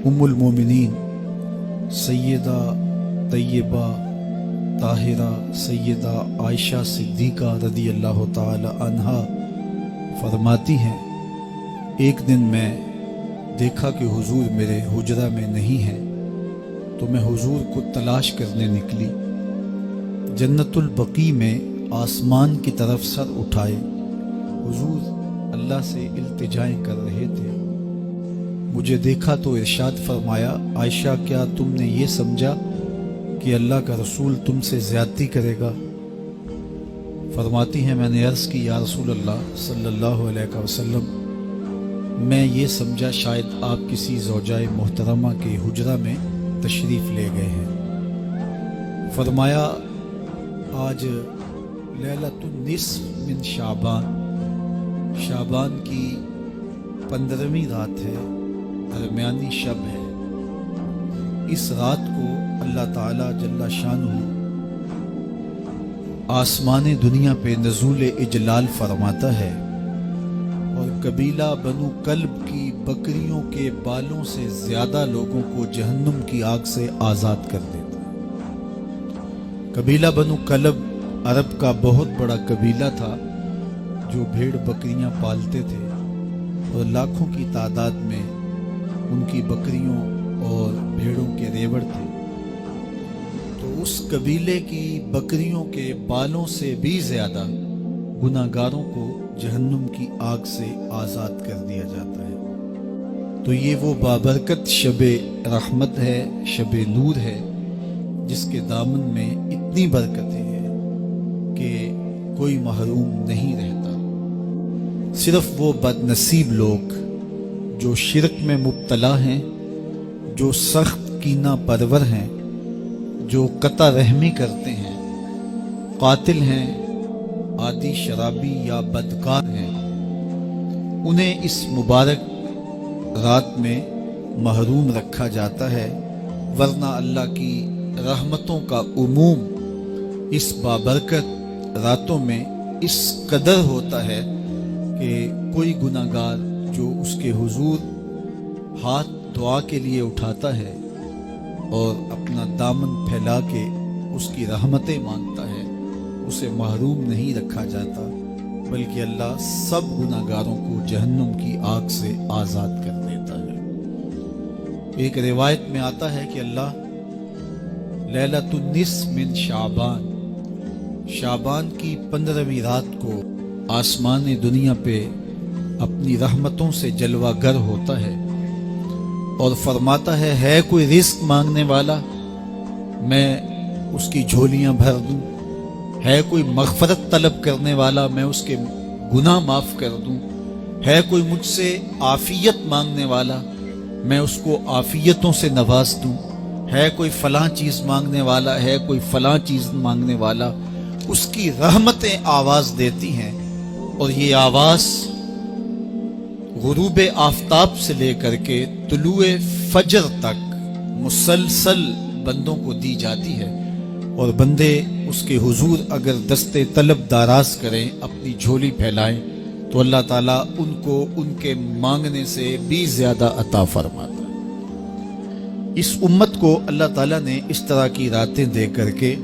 ام المومنین سیدہ طیبہ طاہرہ سیدہ عائشہ صدیقہ رضی اللہ تعالی عنہا فرماتی ہیں، ایک دن میں دیکھا کہ حضور میرے حجرہ میں نہیں ہیں، تو میں حضور کو تلاش کرنے نکلی۔ جنت البقیع میں آسمان کی طرف سر اٹھائے حضور اللہ سے التجائیں کر رہے تھے۔ مجھے دیکھا تو ارشاد فرمایا، عائشہ کیا تم نے یہ سمجھا کہ اللہ کا رسول تم سے زیادتی کرے گا؟ فرماتی ہیں میں نے عرض کی، یا رسول اللہ صلی اللہ علیہ وسلم، میں یہ سمجھا شاید آپ کسی زوجہ محترمہ کے حجرہ میں تشریف لے گئے ہیں۔ فرمایا آج لیلۃ النصف من شعبان کی 15ویں رات ہے، درمیانی شب ہے۔ اس رات کو اللہ تعالی جل شانہ آسمان دنیا پہ نزول اجلال فرماتا ہے اور قبیلہ بنو کلب کی بکریوں کے بالوں سے زیادہ لوگوں کو جہنم کی آگ سے آزاد کر دیتا ہے۔ قبیلہ بنو کلب عرب کا بہت بڑا قبیلہ تھا جو بھیڑ بکریاں پالتے تھے اور لاکھوں کی تعداد میں ان کی بکریوں اور بھیڑوں کے ریوڑ تھے۔ تو اس قبیلے کی بکریوں کے بالوں سے بھی زیادہ گناہگاروں کو جہنم کی آگ سے آزاد کر دیا جاتا ہے۔ تو یہ وہ بابرکت شب رحمت ہے، شب نور ہے، جس کے دامن میں اتنی برکتیں ہیں کہ کوئی محروم نہیں رہتا۔ صرف وہ بد نصیب لوگ جو شرک میں مبتلا ہیں، جو سخت کینہ پرور ہیں، جو قطع رحمی کرتے ہیں، قاتل ہیں، عادی شرابی یا بدکار ہیں، انہیں اس مبارک رات میں محروم رکھا جاتا ہے، ورنہ اللہ کی رحمتوں کا عموم اس بابرکت راتوں میں اس قدر ہوتا ہے کہ کوئی گناہگار جو اس کے حضور ہاتھ دعا کے لیے اٹھاتا ہے اور اپنا دامن پھیلا کے اس کی رحمتیں مانگتا ہے، اسے محروم نہیں رکھا جاتا، بلکہ اللہ سب گناہگاروں کو جہنم کی آگ سے آزاد کر دیتا ہے۔ ایک روایت میں آتا ہے کہ اللہ لیلۃ النصف من شعبان کی 15ویں رات کو آسمان دنیا پہ اپنی رحمتوں سے جلوہ گر ہوتا ہے اور فرماتا ہے کوئی رزق مانگنے والا، میں اس کی جھولیاں بھر دوں، ہے کوئی مغفرت طلب کرنے والا، میں اس کے گناہ معاف کر دوں، ہے کوئی مجھ سے عافیت مانگنے والا، میں اس کو عافیتوں سے نواز دوں، ہے کوئی فلاں چیز مانگنے والا، ہے کوئی فلاں چیز مانگنے والا۔ اس کی رحمتیں آواز دیتی ہیں اور یہ آواز غروب آفتاب سے لے کر کے طلوع فجر تک مسلسل بندوں کو دی جاتی ہے، اور بندے اس کے حضور اگر دستے طلب دراز کریں، اپنی جھولی پھیلائیں، تو اللہ تعالیٰ ان کو ان کے مانگنے سے بھی زیادہ عطا فرماتا ہے۔ اس امت کو اللہ تعالیٰ نے اس طرح کی راتیں دے کر کے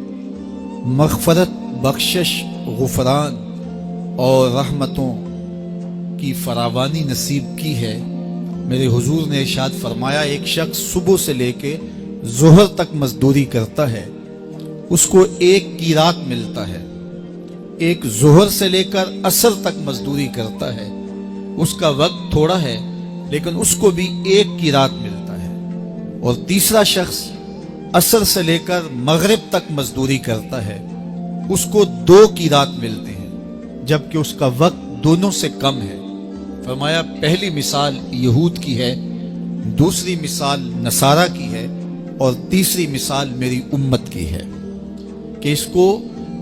مغفرت، بخشش، غفران اور رحمتوں کی فراوانی نصیب کی ہے۔ میرے حضور نے ارشاد فرمایا، ایک شخص صبح سے لے کے ظہر تک مزدوری کرتا ہے، اس کو ایک قیرات ملتا ہے۔ ایک ظہر سے لے کر عصر تک مزدوری کرتا ہے، اس کا وقت تھوڑا ہے لیکن اس کو بھی ایک قیرات ملتا ہے۔ اور تیسرا شخص عصر سے لے کر مغرب تک مزدوری کرتا ہے، اس کو 2 قیرات ملتے ہیں، جبکہ اس کا وقت دونوں سے کم ہے۔ فرمایا پہلی مثال یہود کی ہے، دوسری مثال نصارہ کی ہے، اور تیسری مثال میری امت کی ہے کہ اس کو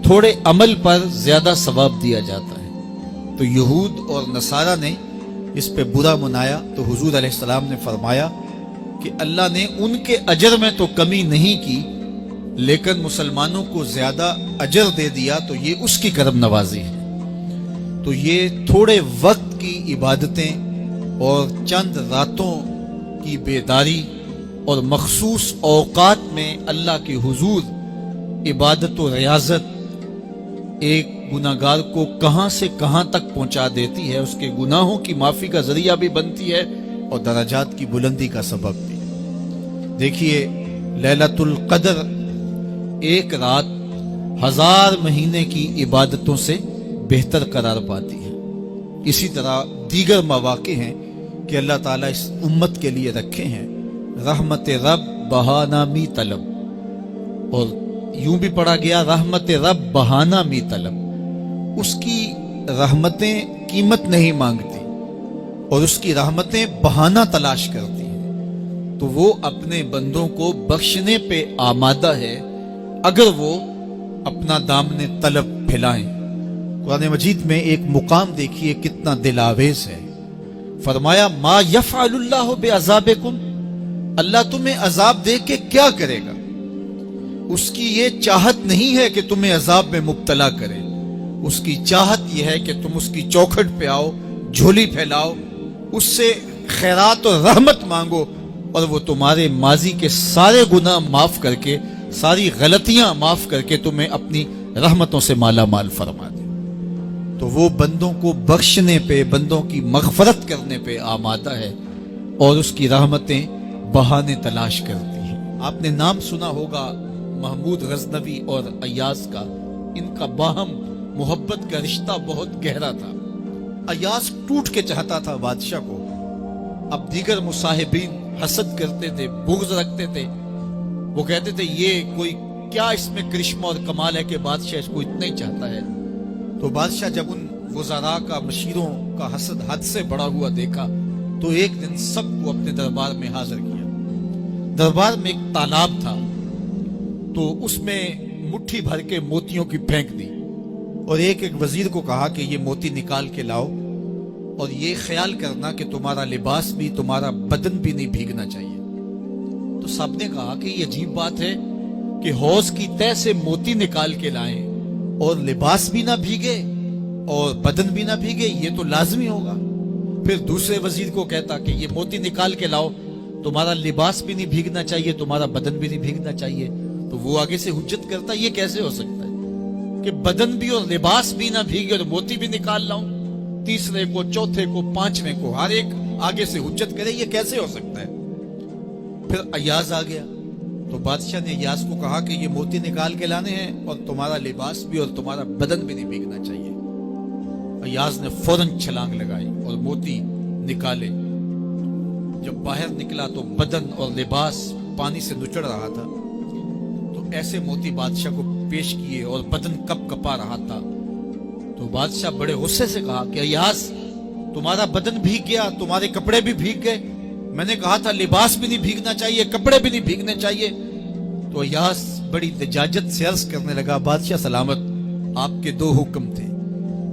تھوڑے عمل پر زیادہ ثواب دیا جاتا ہے۔ تو یہود اور نصارہ نے اس پہ برا منایا، تو حضور علیہ السلام نے فرمایا کہ اللہ نے ان کے اجر میں تو کمی نہیں کی، لیکن مسلمانوں کو زیادہ اجر دے دیا، تو یہ اس کی کرم نوازی ہے۔ تو یہ تھوڑے وقت کی عبادتیں اور چند راتوں کی بیداری اور مخصوص اوقات میں اللہ کے حضور عبادت و ریاضت ایک گناہگار کو کہاں سے کہاں تک پہنچا دیتی ہے، اس کے گناہوں کی معافی کا ذریعہ بھی بنتی ہے اور درجات کی بلندی کا سبب بھی۔ دیکھیے لیلۃ القدر ایک رات 1000 مہینے کی عبادتوں سے بہتر قرار پاتی ہے۔ اسی طرح دیگر مواقع ہیں کہ اللہ تعالیٰ اس امت کے لیے رکھے ہیں، رحمت رب بہانہ می طلب، اور یوں بھی پڑھا گیا رحمت رب بہانہ می طلب۔ اس کی رحمتیں قیمت نہیں مانگتی اور اس کی رحمتیں بہانہ تلاش کرتی ہیں، تو وہ اپنے بندوں کو بخشنے پہ آمادہ ہے اگر وہ اپنا دامن طلب پھیلائیں۔ قرآن مجید میں ایک مقام دیکھیے کتنا دل آویز ہے، فرمایا ما یفعل اللہ بعذابکم، اللہ تمہیں عذاب دے کے کیا کرے گا؟ اس کی یہ چاہت نہیں ہے کہ تمہیں عذاب میں مبتلا کرے، اس کی چاہت یہ ہے کہ تم اس کی چوکھٹ پہ آؤ، جھولی پھیلاؤ، اس سے خیرات اور رحمت مانگو، اور وہ تمہارے ماضی کے سارے گناہ معاف کر کے، ساری غلطیاں معاف کر کے تمہیں اپنی رحمتوں سے مالا مال فرما دے۔ تو وہ بندوں کو بخشنے پہ، بندوں کی مغفرت کرنے پہ آمادہ ہے اور اس کی رحمتیں بہانے تلاش کرتی ہیں۔ آپ نے نام سنا ہوگا محمود غزنوی اور ایاز کا، ان کا باہم محبت کا رشتہ بہت گہرا تھا۔ ایاز ٹوٹ کے چاہتا تھا بادشاہ کو، اب دیگر مصاحبین حسد کرتے تھے، بغض رکھتے تھے، وہ کہتے تھے یہ کوئی کیا اس میں کرشمہ اور کمال ہے کہ بادشاہ اس کو اتنا ہی چاہتا ہے۔ تو بادشاہ جب ان وزراء کا، مشیروں کا حسد حد سے بڑا ہوا دیکھا تو ایک دن سب کو اپنے دربار میں حاضر کیا۔ دربار میں ایک تالاب تھا، تو اس میں مٹھی بھر کے موتیوں کی پھینک دی اور ایک وزیر کو کہا کہ یہ موتی نکال کے لاؤ، اور یہ خیال کرنا کہ تمہارا لباس بھی، تمہارا بدن بھی نہیں بھیگنا چاہیے۔ تو سب نے کہا کہ یہ عجیب بات ہے کہ حوض کی تہ سے موتی نکال کے لائیں اور لباس بھی نہ بھیگے اور بدن بھی نہ بھیگے، یہ تو لازمی ہوگا۔ پھر دوسرے وزیر کو کہتا کہ یہ موتی نکال کے لاؤ، تمہارا لباس بھی نہیں بھیگنا چاہیے، تمہارا بدن بھی نہیں بھیگنا چاہیے۔ تو وہ آگے سے حجت کرتا یہ کیسے ہو سکتا ہے کہ بدن بھی اور لباس بھی نہ بھیگے اور موتی بھی نکال لاؤں؟ تیسرے کو، چوتھے کو، پانچویں کو، ہر ایک آگے سے حجت کرے، یہ کیسے ہو سکتا ہے؟ پھر ایاز آ گیا، تو بادشاہ نے ایاز کو کہا کہ یہ موتی نکال کے لانے ہیں اور تمہارا لباس بھی اور تمہارا بدن بھی نہیں بھیگنا چاہیے۔ ایاز نے فوراً چھلانگ لگائی اور موتی نکالے۔ جب باہر نکلا تو بدن اور لباس پانی سے نچڑ رہا تھا، تو ایسے موتی بادشاہ کو پیش کیے اور بدن کپ کپا رہا تھا۔ تو بادشاہ بڑے غصے سے کہا کہ ایاز تمہارا بدن بھیگ گیا، تمہارے کپڑے بھی بھیگ گئے، میں نے کہا تھا لباس بھی نہیں بھیگنا چاہیے، کپڑے بھی نہیں بھیگنے چاہیے۔ تو ایاز بڑی لجاجت سے عرض کرنے لگا بادشاہ سلامت، آپ کے 2 حکم تھے،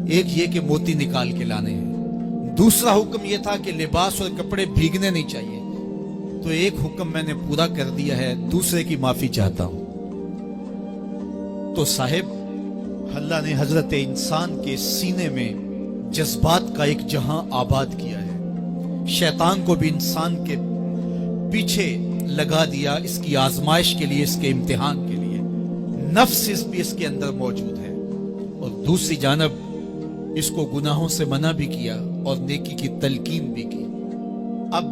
ایک یہ کہ موتی نکال کے لانے ہیں، دوسرا حکم یہ تھا کہ لباس اور کپڑے بھیگنے نہیں چاہیے، تو ایک حکم میں نے پورا کر دیا ہے، دوسرے کی معافی چاہتا ہوں۔ تو صاحب اللہ نے حضرت انسان کے سینے میں جذبات کا ایک جہاں آباد کیا ہے، شیطان کو بھی انسان کے پیچھے لگا دیا اس کی آزمائش کے لیے، اس کے امتحان کے لیے، نفس بھی اس کے اندر موجود ہے، اور دوسری جانب اس کو گناہوں سے منع بھی کیا اور نیکی کی تلقین بھی کی۔ اب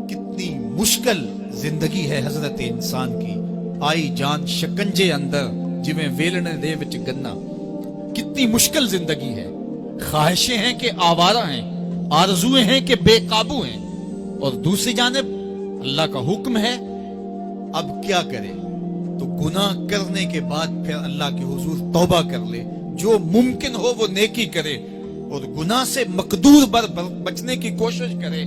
کتنی مشکل زندگی ہے حضرت انسان کی، آئی جان شکنجے اندر جویں ویلنے دے وچ گنا، کتنی مشکل زندگی ہے۔ خواہشیں ہیں کہ آوارہ ہیں، آرزویں ہیں کہ بے قابو ہیں، اور دوسری جانب اللہ کا حکم ہے، اب کیا کرے؟ تو گناہ کرنے کے بعد پھر اللہ کے حضور توبہ کر لے، جو ممکن ہو وہ نیکی کرے اور گناہ سے مقدور بچنے کی کوشش کرے،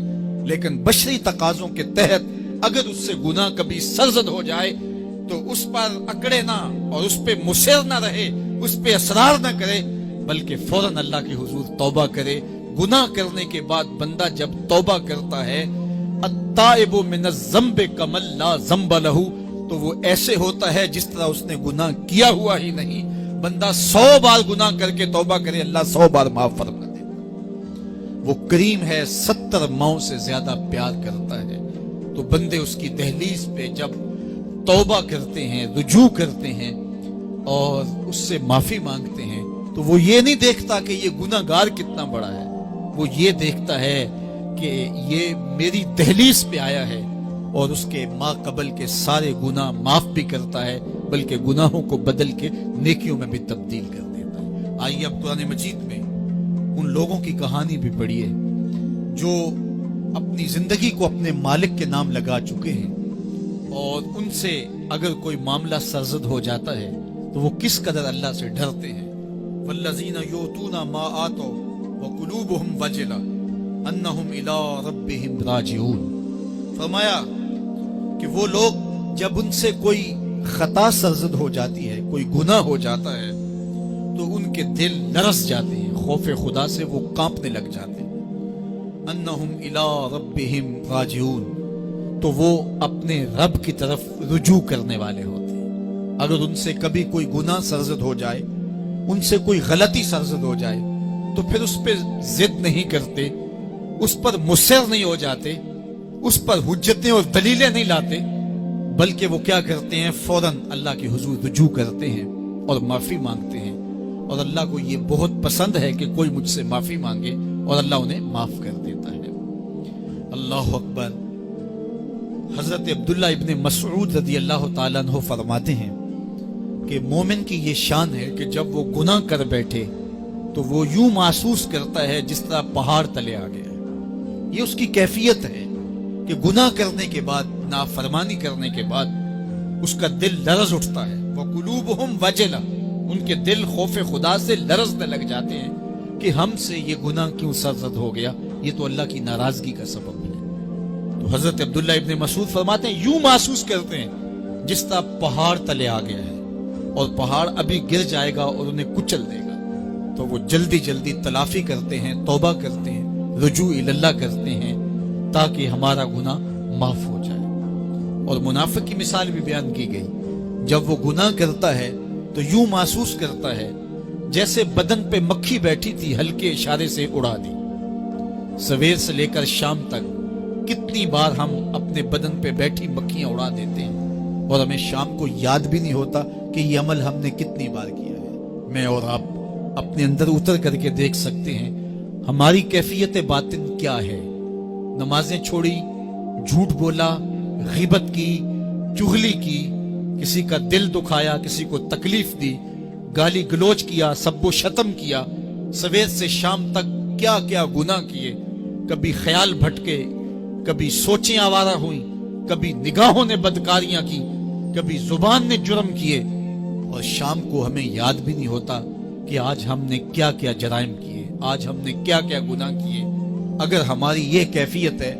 لیکن بشری تقاضوں کے تحت اگر اس سے گناہ کبھی سرزد ہو جائے تو اس پر اکڑے نہ اور اس پہ مصر نہ رہے، اس پہ اصرار نہ کرے، بلکہ فوراً اللہ کے حضور توبہ کرے۔ گناہ کرنے کے بعد بندہ جب توبہ کرتا ہے، التائب من الذنب کمن لا ذنب لہ، تو وہ ایسے ہوتا ہے جس طرح اس نے گناہ کیا ہوا ہی نہیں۔ بندہ 100 بار گناہ کر کے توبہ کرے، اللہ 100 بار معاف فرما دے۔ وہ کریم ہے، 70 ماؤں سے زیادہ پیار کرتا ہے۔ تو بندے اس کی دہلیز پہ جب توبہ کرتے ہیں، رجوع کرتے ہیں اور اس سے معافی مانگتے ہیں، تو وہ یہ نہیں دیکھتا کہ یہ گناہ گار کتنا بڑا ہے، وہ یہ دیکھتا ہے کہ یہ میری دہلیز پہ آیا ہے اور اس کے ما قبل کے سارے گناہ معاف بھی کرتا ہے، بلکہ گناہوں کو بدل کے نیکیوں میں بھی تبدیل کر دیتا ہے۔ آئیے اب قرآن مجید میں ان لوگوں کی کہانی بھی پڑھیے جو اپنی زندگی کو اپنے مالک کے نام لگا چکے ہیں، اور ان سے اگر کوئی معاملہ سرزد ہو جاتا ہے تو وہ کس قدر اللہ سے ڈرتے ہیں۔ والذین یؤتون ما آتوا وقلوبهم وجلة انہم الی ربہم راجعون، فرمایا کہ وہ لوگ جب ان سے کوئی خطا سرزد ہو جاتی ہے، کوئی گناہ ہو جاتا ہے، تو ان کے دل لرز جاتے ہیں، خوف خدا سے وہ کانپنے لگ جاتے ہیں۔ انہم الی ربہم راجعون، تو وہ اپنے رب کی طرف رجوع کرنے والے ہوتے ہیں۔ اگر ان سے کبھی کوئی گناہ سرزد ہو جائے، ان سے کوئی غلطی سرزد ہو جائے، تو پھر اس پہ ضد نہیں کرتے، اس پر مصر نہیں ہو جاتے، اس پر حجتیں اور دلیلیں نہیں لاتے، بلکہ وہ کیا کرتے ہیں، فوراً اللہ کے حضور رجوع کرتے ہیں اور معافی مانگتے ہیں۔ اور اللہ کو یہ بہت پسند ہے کہ کوئی مجھ سے معافی مانگے، اور اللہ انہیں معاف کر دیتا ہے۔ اللہ اکبر۔ حضرت عبداللہ ابن مسعود رضی اللہ تعالیٰ عنہ فرماتے ہیں کہ مومن کی یہ شان ہے کہ جب وہ گناہ کر بیٹھے تو وہ یوں محسوس کرتا ہے جس طرح پہاڑ تلے آ گیا ہے۔ یہ اس کی کیفیت ہے کہ گناہ کرنے کے بعد، نافرمانی کرنے کے بعد اس کا دل لرز اٹھتا ہے۔ وَقُلُوبُهُمْ وَجِلَةٌ، ان کے دل خوف خدا سے لرزنے لگ جاتے ہیں کہ ہم سے یہ گناہ کیوں سرزد ہو گیا، یہ تو اللہ کی ناراضگی کا سبب ہے۔ تو حضرت عبداللہ ابن مسعود فرماتے ہیں یوں محسوس کرتے ہیں جس طرح پہاڑ تلے آ گیا ہے، اور پہاڑ ابھی گر جائے گا اور انہیں کچل دے گا۔ تو وہ جلدی جلدی تلافی کرتے ہیں، توبہ کرتے ہیں، رجوع اللہ کرتے ہیں تاکہ ہمارا گناہ معاف ہو جائے۔ اور منافق کی مثال بھی بیان کی گئی، جب وہ گناہ کرتا ہے تو یوں محسوس کرتا ہے جیسے بدن پہ مکھی بیٹھی تھی، ہلکے اشارے سے اڑا دی۔ سویر سے لے کر شام تک کتنی بار ہم اپنے بدن پہ بیٹھی مکھیاں اڑا دیتے ہیں، اور ہمیں شام کو یاد بھی نہیں ہوتا کہ یہ عمل ہم نے کتنی بار کیا ہے۔ میں اور آپ اپنے اندر اتر کر کے دیکھ سکتے ہیں ہماری کیفیت باطن کیا ہے۔ نمازیں چھوڑی، جھوٹ بولا، غیبت کی، چغلی کی، کسی کا دل دکھایا، کسی کو تکلیف دی، گالی گلوچ کیا، سب و شتم کیا، سویر سے شام تک کیا کیا گناہ کیے، کبھی خیال بھٹکے، کبھی سوچیں آوارہ ہوئیں، کبھی نگاہوں نے بدکاریاں کی، کبھی زبان نے جرم کیے، اور شام کو ہمیں یاد بھی نہیں ہوتا کہ آج ہم نے کیا کیا جرائم کیے، آج ہم نے کیا کیا گناہ کیے۔ اگر ہماری یہ کیفیت ہے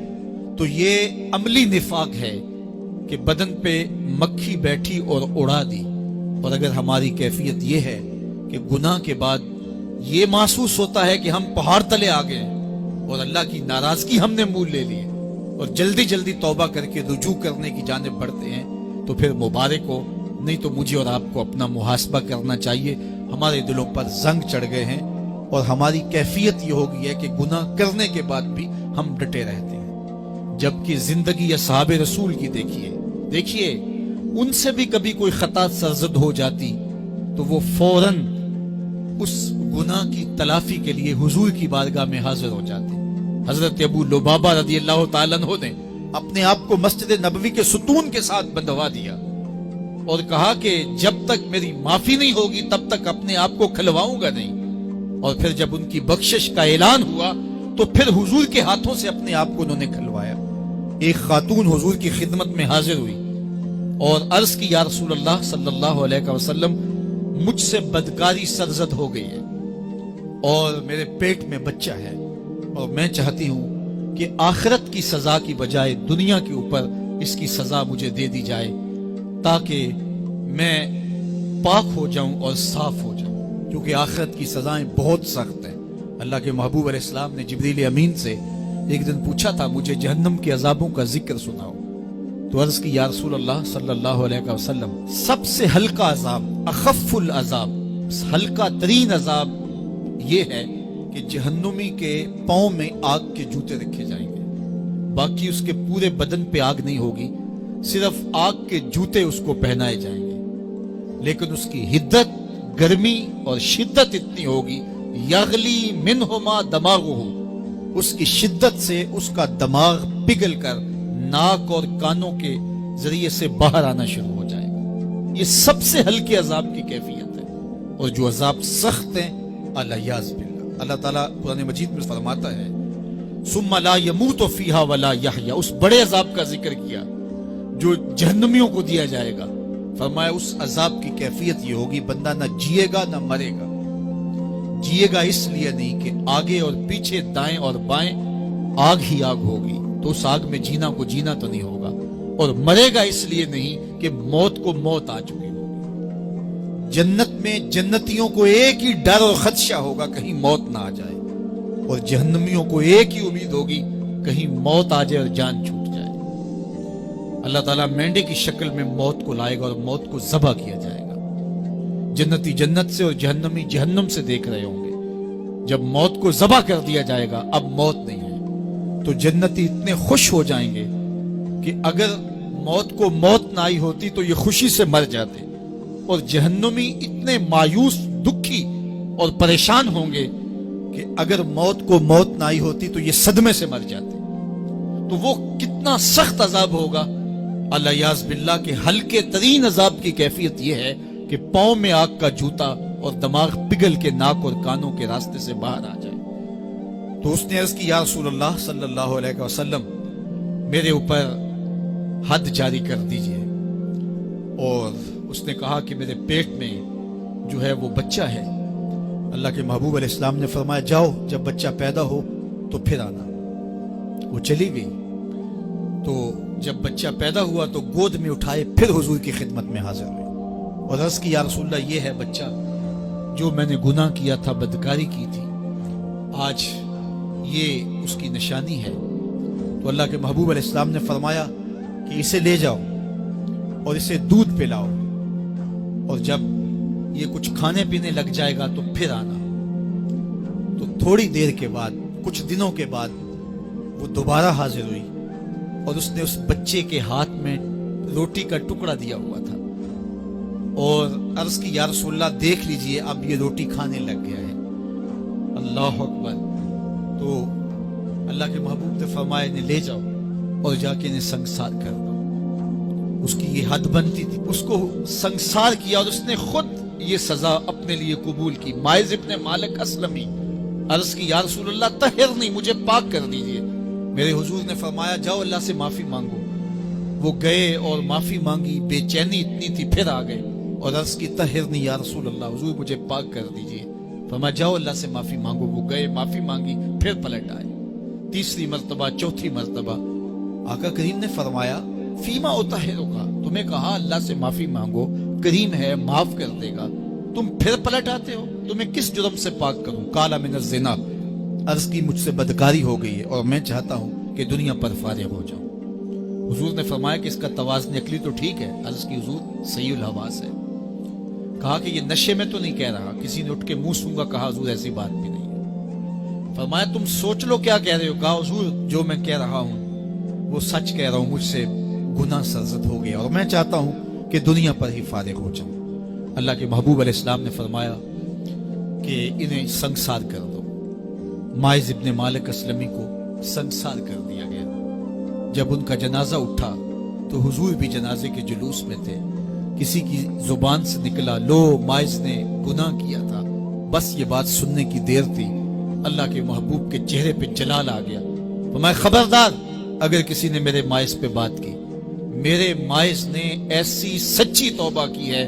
تو یہ عملی نفاق ہے کہ بدن پہ مکھی بیٹھی اور اڑا دی۔ اور اگر ہماری کیفیت یہ ہے کہ گناہ کے بعد یہ محسوس ہوتا ہے کہ ہم پہاڑ تلے آ گئے اور اللہ کی ناراضگی ہم نے مول لے لی اور جلدی جلدی توبہ کر کے رجوع کرنے کی جانب بڑھتے ہیں، تو پھر مبارک ہو، نہیں تو مجھے اور آپ کو اپنا محاسبہ کرنا چاہیے۔ ہمارے دلوں پر زنگ چڑھ گئے ہیں اور ہماری کیفیت یہ ہو گئی ہے کہ گناہ کرنے کے بعد بھی ہم ڈٹے رہتے ہیں، جبکہ زندگی اصحاب رسول کی دیکھیے ان سے بھی کبھی کوئی خطا سرزد ہو جاتی تو وہ فوراً اس گناہ کی تلافی کے لیے حضور کی بارگاہ میں حاضر ہو جاتے۔ حضرت ابو لبابہ رضی اللہ تعالیٰ عنہ نے اپنے آپ کو مسجد نبوی کے ستون کے ساتھ بندھوا دیا اور کہا کہ جب تک میری معافی نہیں ہوگی تب تک اپنے آپ کو کھلواؤں گا نہیں۔ اور پھر جب ان کی بخشش کا اعلان ہوا تو پھر حضور کے ہاتھوں سے اپنے آپ کو انہوں نے کھلوایا۔ ایک خاتون حضور کی خدمت میں حاضر ہوئی اور عرض کی یا رسول اللہ صلی اللہ علیہ وسلم، مجھ سے بدکاری سرزد ہو گئی ہے اور میرے پیٹ میں بچہ ہے، اور میں چاہتی ہوں کہ آخرت کی سزا کی بجائے دنیا کے اوپر اس کی سزا مجھے دے دی جائے تاکہ میں پاک ہو جاؤں اور صاف ہو جاؤں، کیونکہ آخرت کی سزائیں بہت سخت ہیں۔ اللہ کے محبوب علیہ السلام نے جبریل امین سے ایک دن پوچھا تھا مجھے جہنم کے عذابوں کا ذکر سناؤ، تو عرض کی یا رسول اللہ صلی اللہ علیہ وسلم، سب سے ہلکا عذاب، اخف العذاب، ہلکا ترین عذاب یہ ہے کہ جہنمی کے پاؤں میں آگ کے جوتے رکھے جائیں گے، باقی اس کے پورے بدن پہ آگ نہیں ہوگی، صرف آگ کے جوتے اس کو پہنائے جائیں گے، لیکن اس کی حدت، گرمی اور شدت اتنی ہوگی، یغلی منہما دماغہ، اس کی شدت سے اس کا دماغ پگھل کر ناک اور کانوں کے ذریعے سے باہر آنا شروع ہو جائے گا۔ یہ سب سے ہلکے عذاب کی کیفیت ہے، اور جو عذاب سخت ہیں الیاذ باللہ۔ اللہ تعالیٰ قرآن مجید میں فرماتا ہے ثم لا يموت فیہا ولا یحیا، اس بڑے عذاب کا ذکر کیا جو جہنمیوں کو دیا جائے گا۔ فرمایا اس عذاب کی کیفیت یہ ہوگی، بندہ نہ جیے گا نہ مرے گا۔ جیے گا اس لیے نہیں کہ آگے اور پیچھے، دائیں اور بائیں آگ ہی آگ ہوگی، تو اس آگ میں جینا کو جینا تو نہیں ہوگا، اور مرے گا اس لیے نہیں کہ موت کو موت آ چکی ہوگی۔ جنت میں جنتیوں کو ایک ہی ڈر اور خدشہ ہوگا کہیں موت نہ آ جائے، اور جہنمیوں کو ایک ہی امید ہوگی کہیں موت آ جائے اور جان چھوٹ جائے۔ اللہ تعالیٰ مینڈے کی شکل میں موت کو لائے گا اور موت کو ذبح کیا جائے گا۔ جنتی جنت سے اور جہنمی جہنم سے دیکھ رہے ہوں گے، جب موت کو ذبح کر دیا جائے گا اب موت نہیں ہے، تو جنتی اتنے خوش ہو جائیں گے کہ اگر موت کو موت نہ آئی ہوتی تو یہ خوشی سے مر جاتے، اور جہنمی اتنے مایوس، دکھی اور پریشان ہوں گے کہ اگر موت کو موت نہ آئی ہوتی تو یہ صدمے سے مر جاتے۔ تو وہ کتنا سخت عذاب ہوگا الیاذ باللہ، کہ ہلکے ترین عذاب کی کیفیت یہ ہے کہ پاؤں میں آگ کا جوتا اور دماغ پگھل کے ناک اور کانوں کے راستے سے باہر آ جائے۔ تو اس نے عرض کی یا رسول اللہ صلی اللہ علیہ وسلم، میرے اوپر حد جاری کر دیجئے۔ اور اس نے کہا کہ میرے پیٹ میں جو ہے وہ بچہ ہے۔ اللہ کے محبوب علیہ السلام نے فرمایا جاؤ، جب بچہ پیدا ہو تو پھر آنا۔ وہ چلی گئی، تو جب بچہ پیدا ہوا تو گود میں اٹھائے پھر حضور کی خدمت میں حاضر ہوئے، اور عرض کی یا رسول اللہ یہ ہے بچہ جو میں نے گناہ کیا تھا، بدکاری کی تھی، آج یہ اس کی نشانی ہے۔ تو اللہ کے محبوب علیہ السلام نے فرمایا کہ اسے لے جاؤ اور اسے دودھ پلاؤ، اور جب یہ کچھ کھانے پینے لگ جائے گا تو پھر آنا۔ تو تھوڑی دیر کے بعد، کچھ دنوں کے بعد وہ دوبارہ حاضر ہوئی، اور اس نے اس بچے کے ہاتھ میں روٹی کا ٹکڑا دیا ہوا تھا، اور عرض کی یا رسول اللہ دیکھ لیجئے اب یہ روٹی کھانے لگ گیا ہے۔ اللہ اکبر۔ تو اللہ کے محبوب نے فرمایا انہیں لے جاؤ اور جا کے انہیں سنگسار کر دو۔ اس کی یہ حد بنتی تھی، اس کو سنگسار کیا، اور اس نے خود یہ سزا اپنے لیے قبول کی۔ مائز ابن مالک اسلمی عرض کی یا رسول اللہ طہرنی، مجھے پاک کر دیجئے۔ میرے حضور نے فرمایا جاؤ اللہ سے معافی مانگو۔ وہ گئے اور معافی مانگی، بے چینی اتنی تھی، پھر آ گئے اور عرض کی طہرنی یا رسول اللہ، حضور مجھے پاک کر دیجئے۔ فرمایا جاؤ اللہ سے معافی مانگو۔ وہ گئے، معافی مانگی، پھر پلٹ آئے، تیسری مرتبہ، چوتھی مرتبہ۔ آقا کریم نے فرمایا فیما اطہرک، تمہیں کہا اللہ سے معافی مانگو، کریم ہے معاف کر دے گا، تم پھر پلٹ آتے ہو، تمہیں کس جرم سے پاک کروں؟ قال من الزنا، عرض کی مجھ سے بدکاری ہو گئی ہے اور میں چاہتا ہوں کہ دنیا پر فارغ ہو جاؤں۔ حضور نے فرمایا کہ اس کا توازن عقلی تو ٹھیک ہے؟ عرض کی حضور صحیح الحواس ہے۔ کہا کہ یہ نشے میں تو نہیں کہہ رہا، کسی نے اٹھ کے منہ سونگا، کہا حضور ایسی بات بھی نہیں ہے۔ فرمایا تم سوچ لو کیا کہہ رہے ہو؟ کہا حضور جو میں کہہ رہا ہوں وہ سچ کہہ رہا ہوں، مجھ سے گناہ سرزد ہو گیا اور میں چاہتا ہوں کہ دنیا پر ہی فارغ ہو جاؤں۔ اللہ کے محبوب علیہ السلام نے فرمایا کہ انہیں سنگسار کر دو۔ مائز ابن مالک اسلمی کو سنگسار کر دیا گیا۔ جب ان کا جنازہ اٹھا تو حضور بھی جنازے کے جلوس میں تھے۔ کسی کی زبان سے نکلا لو مائز نے گناہ کیا تھا، بس یہ بات سننے کی دیر تھی، اللہ کے محبوب کے چہرے پہ جلال آ گیا۔ فرمایا خبردار اگر کسی نے میرے مائز پہ بات کی، میرے مائز نے ایسی سچی توبہ کی ہے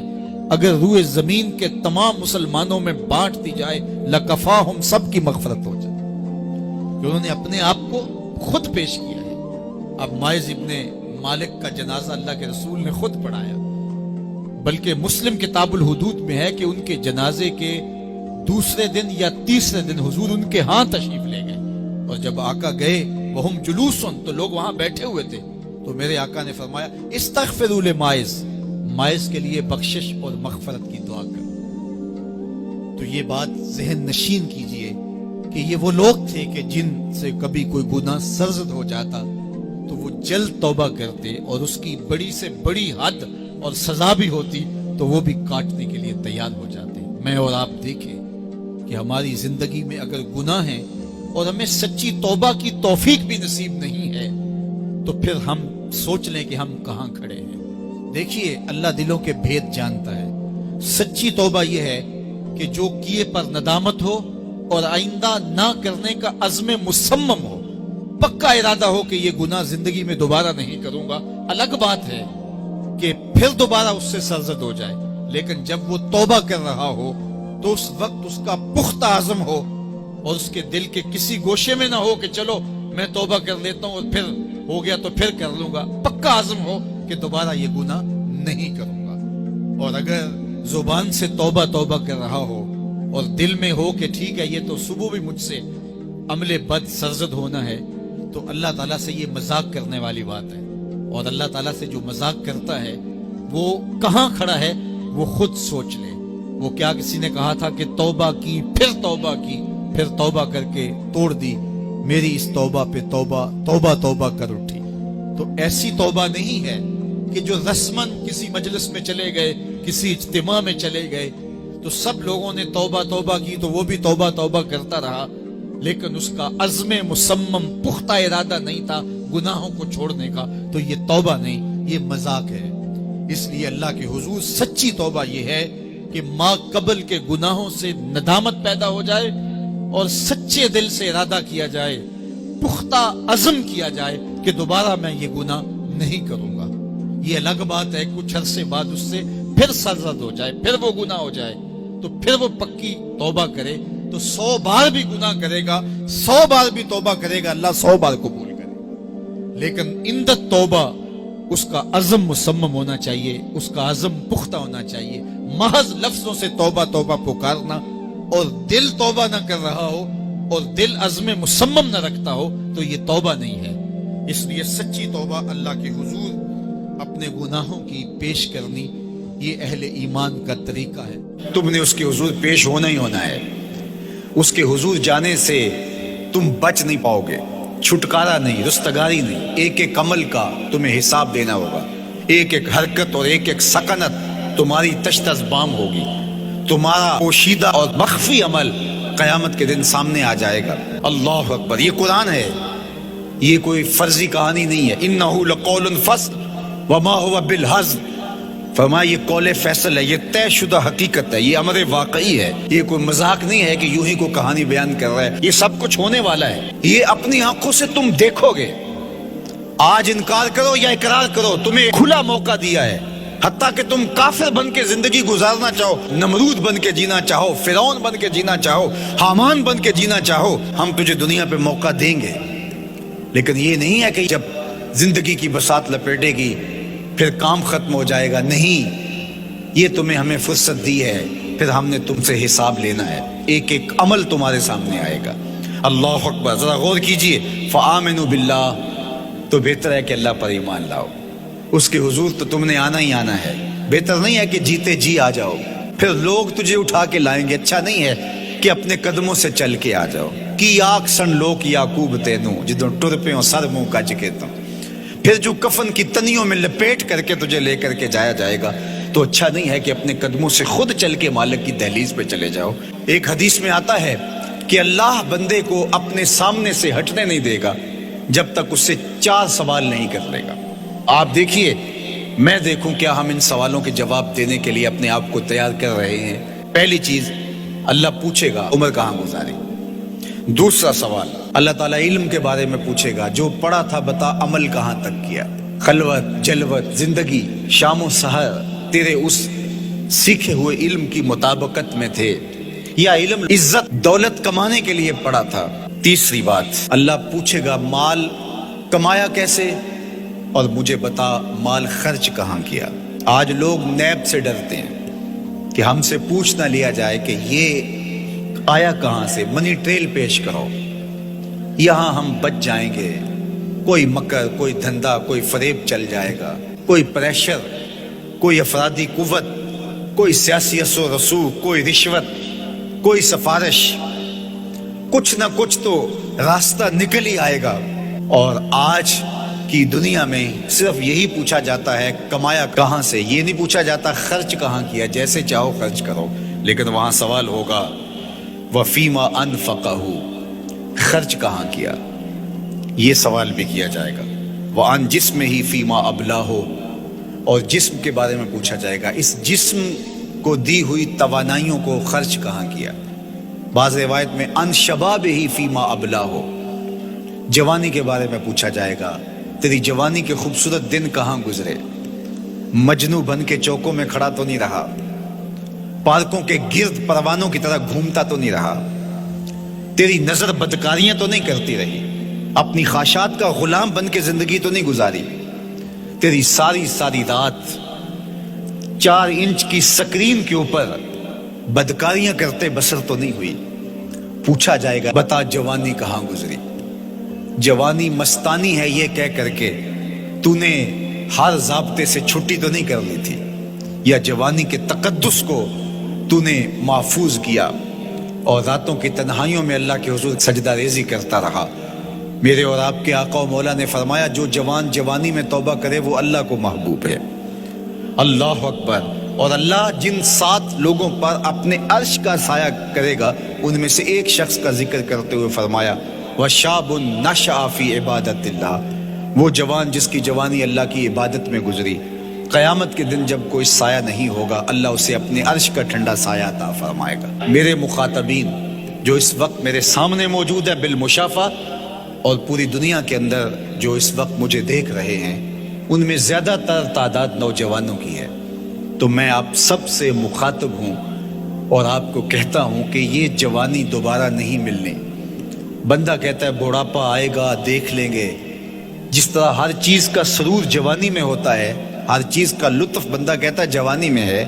اگر روئے زمین کے تمام مسلمانوں میں بانٹ دی جائے لکفاہم، سب کی مغفرت ہو جائے، کہ انہوں نے اپنے آپ کو خود پیش کیا ہے۔ اب مائز ابن مالک کا جنازہ اللہ کے رسول نے خود پڑھایا، بلکہ مسلم کتاب الحدود میں ہے کہ ان کے جنازے کے دوسرے دن یا تیسرے دن حضور ان کے ہاں تشریف لے گئے، اور جب آقا گئے وہم جلوسن، تو لوگ وہاں بیٹھے ہوئے تھے، تو میرے آقا نے فرمایا استغفروا لمائز، مائز کے لیے بخشش اور مغفرت کی دعا کرو۔ تو یہ بات ذہن نشین کیجئے کہ یہ وہ لوگ تھے کہ جن سے کبھی کوئی گناہ سرزد ہو جاتا تو وہ جلد توبہ کرتے اور اس کی بڑی سے بڑی حد اور سزا بھی ہوتی تو وہ بھی کاٹنے کے لیے تیار ہو جاتے. میں اور آپ دیکھیں کہ ہماری زندگی میں اگر گناہ ہیں اور ہمیں سچی توبہ کی توفیق بھی نصیب نہیں ہے تو پھر ہم سوچ لیں کہ ہم کہاں کھڑے ہیں. دیکھیے اللہ دلوں کے بھید جانتا ہے. سچی توبہ یہ ہے کہ جو کیے پر ندامت ہو اور آئندہ نہ کرنے کا عزم مصمم ہو, پکا ارادہ ہو کہ یہ گناہ زندگی میں دوبارہ نہیں کروں گا. الگ بات ہے کہ پھر دوبارہ اس سے سرزد ہو جائے, لیکن جب وہ توبہ کر رہا ہو تو اس وقت اس کا پختہ عزم ہو اور اس کے دل کے کسی گوشے میں نہ ہو کہ چلو میں توبہ کر لیتا ہوں اور پھر ہو گیا تو پھر کر لوں گا. پکا عزم ہو کہ دوبارہ یہ گناہ نہیں کروں گا. اور اگر زبان سے توبہ توبہ کر رہا ہو اور دل میں ہو کہ ٹھیک ہے یہ تو صبح بھی مجھ سے عمل بد سرزد ہونا ہے, تو اللہ تعالیٰ سے یہ مذاق کرنے والی بات ہے. اور اللہ تعالیٰ سے جو مذاق کرتا ہے وہ کہاں کھڑا ہے وہ خود سوچ لے. وہ کیا کسی نے کہا تھا کہ توبہ کی پھر توبہ کی پھر توبہ کر کے توڑ دی, میری اس توبہ پہ توبہ توبہ توبہ کر اٹھی. تو ایسی توبہ نہیں ہے کہ جو رسماً کسی مجلس میں چلے گئے, کسی اجتماع میں چلے گئے تو سب لوگوں نے توبہ توبہ کی تو وہ بھی توبہ توبہ کرتا رہا, لیکن اس کا عزم مصمم پختہ ارادہ نہیں تھا گناہوں کو چھوڑنے کا. تو یہ توبہ نہیں, یہ مذاق ہے. اس لیے اللہ کے حضور سچی توبہ یہ ہے کہ ما قبل کے گناہوں سے ندامت پیدا ہو جائے اور سچے دل سے ارادہ کیا جائے, پختہ عزم کیا جائے کہ دوبارہ میں یہ گناہ نہیں کروں گا. یہ الگ بات ہے کچھ عرصے بعد اس سے پھر سرزد ہو جائے, پھر وہ گناہ ہو جائے تو پھر وہ پکی توبہ کرے تو 100 بار بھی گناہ کرے گا, 100 بار بھی توبہ کرے گا, اللہ 100 بار قبول کرے. لیکن اندت توبہ اس کا عزم مصمم ہونا چاہیے, اس کا عزم پختہ ہونا چاہیے. محض لفظوں سے توبہ توبہ پکارنا اور دل توبہ نہ کر رہا ہو اور دل عزم مصمم نہ رکھتا ہو تو یہ توبہ نہیں ہے. اس لیے سچی توبہ اللہ کے حضور اپنے گناہوں کی پیش کرنی یہ اہل ایمان کا طریقہ ہے. تم نے اس کے حضور پیش ہونا ہی ہونا ہے. اس کے حضور جانے سے تم بچ نہیں پاؤ گے, چھٹکارا نہیں, رستگاری نہیں. ایک ایک عمل کا تمہیں حساب دینا ہوگا, ایک ایک حرکت اور ایک ایک سکنت تمہاری تشت ازبام ہوگی. تمہارا پوشیدہ اور مخفی عمل قیامت کے دن سامنے آ جائے گا. اللہ اکبر. یہ قرآن ہے, یہ کوئی فرضی کہانی نہیں ہے. انہ لقول فصل وما هو بالہزل. فرمایا یہ قول فیصل ہے, یہ طے شدہ حقیقت ہے, یہ امر واقعی ہے. یہ کوئی مذاق نہیں ہے کہ یوں ہی کو کہانی بیان کر رہا ہے. یہ سب کچھ ہونے والا ہے. یہ اپنی آنکھوں سے تم دیکھو گے. آج انکار کرو یا اقرار کرو, تمہیں کھلا موقع دیا ہے. حتیٰ کہ تم کافر بن کے زندگی گزارنا چاہو, نمرود بن کے جینا چاہو, فرعون بن کے جینا چاہو, حامان بن کے جینا چاہو, ہم تجھے دنیا پہ موقع دیں گے. لیکن یہ نہیں ہے کہ جب زندگی کی بساط لپیٹے گی پھر کام ختم ہو جائے گا. نہیں, یہ تمہیں ہمیں فرصت دی ہے, پھر ہم نے تم سے حساب لینا ہے. ایک ایک عمل تمہارے سامنے آئے گا. اللہ اکبر. ذرا غور کیجئے. فآمنوا باللہ, تو بہتر ہے کہ اللہ پر ایمان لاؤ. اس کے حضور تو تم نے آنا ہی آنا ہے. بہتر نہیں ہے کہ جیتے جی آ جاؤ, پھر لوگ تجھے اٹھا کے لائیں گے. اچھا نہیں ہے کہ اپنے قدموں سے چل کے آ جاؤ. کی آگ سن لوک یعقوب تینوں جدوں ٹر پیوں سر منہ کج کے تم. پھر جو کفن کی تنیوں میں لپیٹ کر کے تجھے لے کر کے جایا جائے گا, تو اچھا نہیں ہے کہ اپنے قدموں سے خود چل کے مالک کی دہلیز پہ چلے جاؤ. ایک حدیث میں آتا ہے کہ اللہ بندے کو اپنے سامنے سے ہٹنے نہیں دے گا جب تک اس سے 4 سوال نہیں کر لے گا. آپ دیکھیے, میں دیکھوں کیا ہم ان سوالوں کے جواب دینے کے لیے اپنے آپ کو تیار کر رہے ہیں. پہلی چیز, اللہ پوچھے گا عمر کہاں گزاری. دوسرا سوال, اللہ تعالیٰ علم کے بارے میں پوچھے گا, جو پڑھا تھا بتا عمل کہاں تک کیا. خلوت, جلوت, زندگی, شام و سحر تیرے اس سیکھے ہوئے علم کی مطابقت میں تھے یا علم عزت دولت کمانے کے لیے پڑھا تھا. تیسری بات, اللہ پوچھے گا مال کمایا کیسے, اور مجھے بتا مال خرچ کہاں کیا. آج لوگ نیب سے ڈرتے ہیں کہ ہم سے پوچھ نہ لیا جائے کہ یہ آیا کہاں سے. منی ٹریل پیش کرو, یہاں ہم بچ جائیں گے. کوئی مکر, کوئی دھندا, کوئی فریب چل جائے گا, کوئی پریشر, کوئی افرادی قوت, کوئی سیاسی اثر و رسوخ, کوئی رشوت, کوئی سفارش, کچھ نہ کچھ تو راستہ نکل ہی آئے گا. اور آج کی دنیا میں صرف یہی پوچھا جاتا ہے کمایا کہاں سے، یہ نہیں پوچھا جاتا خرچ کہاں کیا، جیسے چاہو خرچ کرو، لیکن وہاں سوال ہوگا وفیما انفقہ، خرچ کہاں کیا، یہ سوال بھی کیا جائے گا۔ وعن جسمہ فیما ابلاہ، اور جسم کے بارے میں پوچھا جائے گا، اس جسم کو دی ہوئی توانائیوں کو خرچ کہاں کیا۔ بعض روایت میں ان شبابہ فیما ابلاہ، جوانی کے بارے میں پوچھا جائے گا، تیری جوانی کے خوبصورت دن کہاں گزرے، مجنو بن کے چوکوں میں کھڑا تو نہیں رہا، پارکوں کے گرد پروانوں کی طرح گھومتا تو نہیں رہا، تیری نظر بدکاریاں تو نہیں کرتی رہی، اپنی خواہشات کا غلام بن کے زندگی تو نہیں گزاری، تیری ساری ساری رات 4 انچ کی سکرین کے اوپر بدکاریاں کرتے بسر تو نہیں ہوئی۔ پوچھا جائے گا بتا جوانی کہاں گزری، جوانی مستانی ہے یہ کہہ کر کے تو نے ہر ضابطے سے چھٹی تو نہیں کر لی تھی، یا جوانی کے تقدس کو تو نے محفوظ کیا اور راتوں کی تنہائیوں میں اللہ کے حضور سجدہ ریزی کرتا رہا۔ میرے اور آپ کے آقا و مولا نے فرمایا جو جوان جوانی میں توبہ کرے وہ اللہ کو محبوب ہے۔ اللہ اکبر۔ اور اللہ جن 7 لوگوں پر اپنے عرش کا سایہ کرے گا ان میں سے ایک شخص کا ذکر کرتے ہوئے فرمایا وَشَابٌ نَشَأَ فِي عِبَادَةِ اللَّهِ، وہ جوان جس کی جوانی اللہ کی عبادت میں گزری، قیامت کے دن جب کوئی سایہ نہیں ہوگا اللہ اسے اپنے عرش کا ٹھنڈا سایہ عطا فرمائے گا۔ میرے مخاطبین جو اس وقت میرے سامنے موجود ہے بالمشافہ، اور پوری دنیا کے اندر جو اس وقت مجھے دیکھ رہے ہیں، ان میں زیادہ تر تعداد نوجوانوں کی ہے، تو میں آپ سب سے مخاطب ہوں اور آپ کو کہتا ہوں کہ یہ جوانی دوبارہ نہیں ملنی۔ بندہ کہتا ہے بڑھاپا آئے گا دیکھ لیں گے، جس طرح ہر چیز کا سرور جوانی میں ہوتا ہے، ہر چیز کا لطف بندہ کہتا ہے جوانی میں ہے،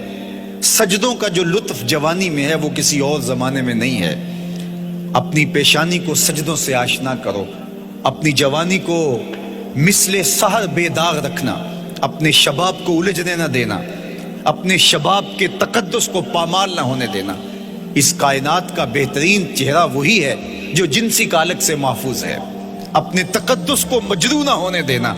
سجدوں کا جو لطف جوانی میں ہے وہ کسی اور زمانے میں نہیں ہے۔ اپنی پیشانی کو سجدوں سے آشنا کرو، اپنی جوانی کو مثل سحر بے داغ رکھنا، اپنے شباب کو الجھنے نہ دینا، اپنے شباب کے تقدس کو پامال نہ ہونے دینا۔ اس کائنات کا بہترین چہرہ وہی ہے جو جنسی کالک سے محفوظ ہے، اپنے تقدس کو مجروح نہ ہونے دینا۔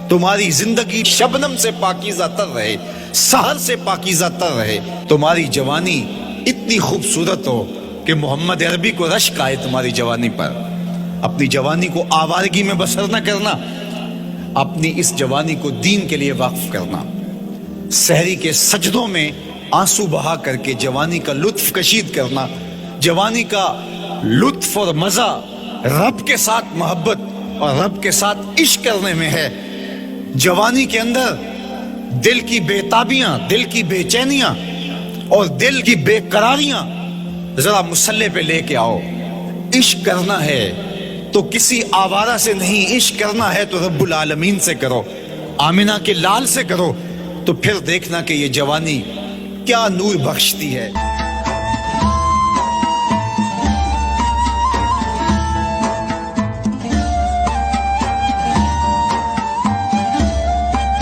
تمہاری زندگی شبنم سے پاکیزہ تر رہے، سحر سے پاکیزہ تر رہے، تمہاری جوانی اتنی خوبصورت ہو کہ محمد عربی کو رشک آئے تمہاری جوانی پر۔ اپنی جوانی کو آوارگی میں بسر نہ کرنا، اپنی اس جوانی کو دین کے لیے وقف کرنا، سحری کے سجدوں میں آنسو بہا کر کے جوانی کا لطف کشید کرنا۔ جوانی کا لطف اور مزہ رب کے ساتھ محبت اور رب کے ساتھ عشق کرنے میں ہے۔ جوانی کے اندر دل کی بے تابیاں، دل کی بے چینیاں اور دل کی بے قراریاں ذرا مسلح پہ لے کے آؤ۔ عشق کرنا ہے تو کسی آوارہ سے نہیں، عشق کرنا ہے تو رب العالمین سے کرو، آمنہ کے لال سے کرو، تو پھر دیکھنا کہ یہ جوانی کیا نور بخشتی ہے۔